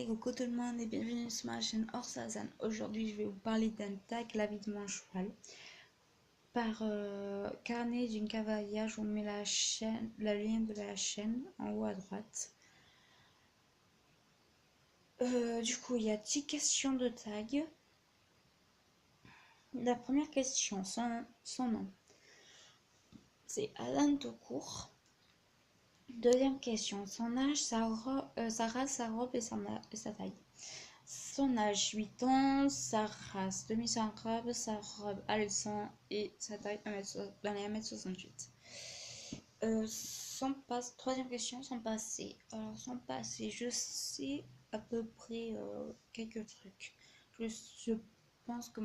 Hey, coucou tout le monde et bienvenue sur ma chaîne Orsazan. Aujourd'hui, je vais vous parler d'un tag, la vie de mon cheval. Par carnet d'une cavalière, je vous mets le lien de la chaîne en haut à droite. Du coup, il y a 10 questions de tag. La première question, son nom, c'est Alain Tocourt. Deuxième question, son âge, sa race, sa robe et sa taille. Son âge 8 ans, sa race demi-arabe, sa robe alezan et sa taille dans les 1m68. Troisième question, son passé. Alors son passé, je sais à peu près quelques trucs. Je pense que à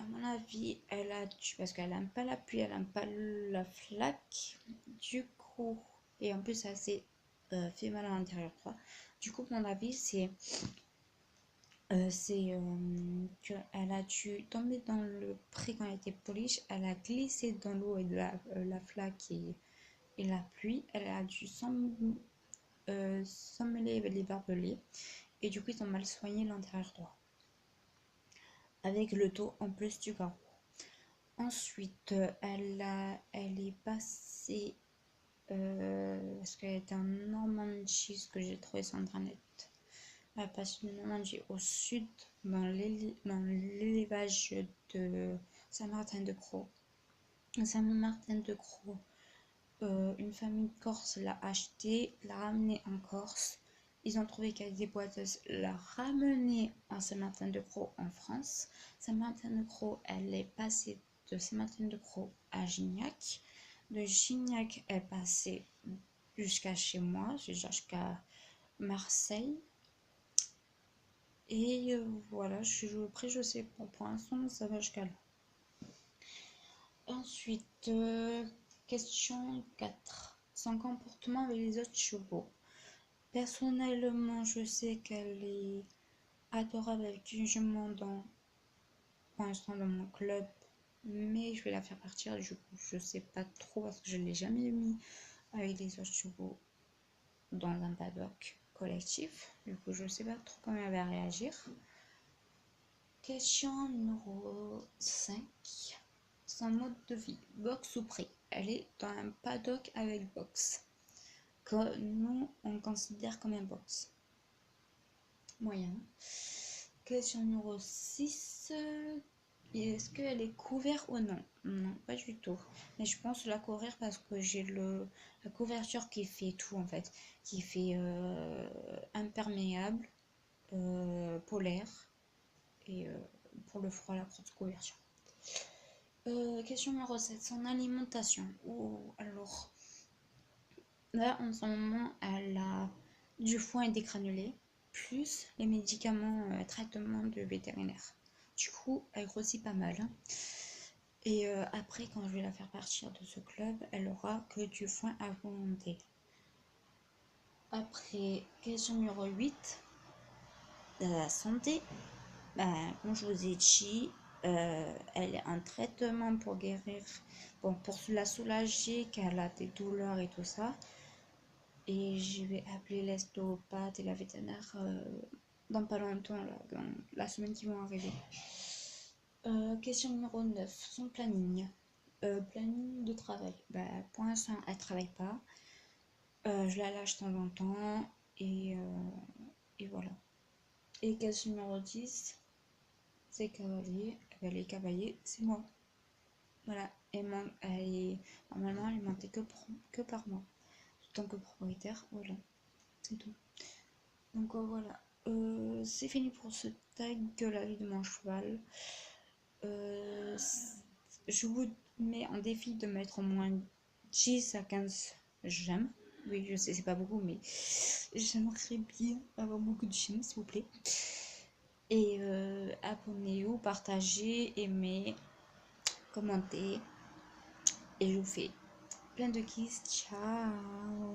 mon avis, elle a dû, parce qu'elle n'aime pas la pluie, elle n'aime pas la flaque, du coup, et en plus elle s'est fait mal à l'intérieur droit. Du coup, mon avis, c'est qu'elle a dû tomber dans le pré quand elle était poliche, elle a glissé dans l'eau et de la flaque et la pluie, elle a dû s'emmêler avec les barbelés, et du coup, ils ont mal soigné l'intérieur droit, avec le dos en plus du garrot. Ensuite, elle est passée, parce qu'elle était en Normandie, ce que j'ai trouvé sur internet. Elle passe une Normandie au sud, dans l'élevage de Saint-Martin-de-Crau. Saint-Martin-de-Crau, une famille corse l'a acheté, l'a ramené en Corse. Ils ont trouvé qu'elle était boiteuse, l'a ramenée à Saint-Martin-de-Crau en France. Saint-Martin-de-Crau, elle est passée de Saint-Martin-de-Crau à Gignac. De Gignac, elle est passée jusqu'à chez moi, jusqu'à Marseille. Et voilà, après je sais pas, pour l'instant ça va jusqu'à là. Ensuite, question 4. Son comportement avec les autres chevaux. Personnellement, je sais qu'elle est adorable avec une jument pour l'instant dans mon club, mais je vais la faire partir. Du coup, je sais pas trop parce que je l'ai jamais mis avec les autres chevaux dans un paddock collectif. Du coup, je sais pas trop comment elle va réagir. Question numéro 5. Son mode de vie, box ou pré. Elle est dans un paddock avec box, que nous on considère comme un box moyen. Question numéro 6. Est-ce qu'elle est couverte ou non? Non, pas du tout. Mais je pense la couvrir parce que j'ai la couverture qui fait tout en fait. Qui fait imperméable, polaire et pour le froid la grosse couverture. Question numéro 7. Son alimentation. Alors, là, en ce moment, elle a du foin et des granulés, plus les médicaments, traitements de vétérinaire. Du coup, elle grossit pas mal. Hein. Et après, quand je vais la faire partir de ce club, elle aura que du foin à volonté. Après, question numéro 8. La santé. Comme je vous ai dit, elle est en traitement pour guérir, bon, pour la soulager, qu'elle a des douleurs et tout ça. Et je vais appeler l'ostéopathe et la vétérinaire dans pas longtemps, là, dans la semaine qui va arriver. Question numéro 9. Son planning. Planning de travail. Pour l'instant, elle travaille pas. Je la lâche de temps en temps. Et voilà. Et question numéro 10. C'est cavalier. Les cavaliers, c'est moi. Voilà. Normalement, elle montait que par mois. En tant que propriétaire, voilà. C'est tout. Donc voilà. C'est fini pour ce tag de la vie de mon cheval. Je vous mets en défi de mettre au moins 10 à 15 j'aime. Oui, je sais, c'est pas beaucoup, mais j'aimerais bien avoir beaucoup de j'aime, s'il vous plaît. Et abonnez-vous, partagez, aimez, commentez. Et je vous fais plein de kisses. Ciao!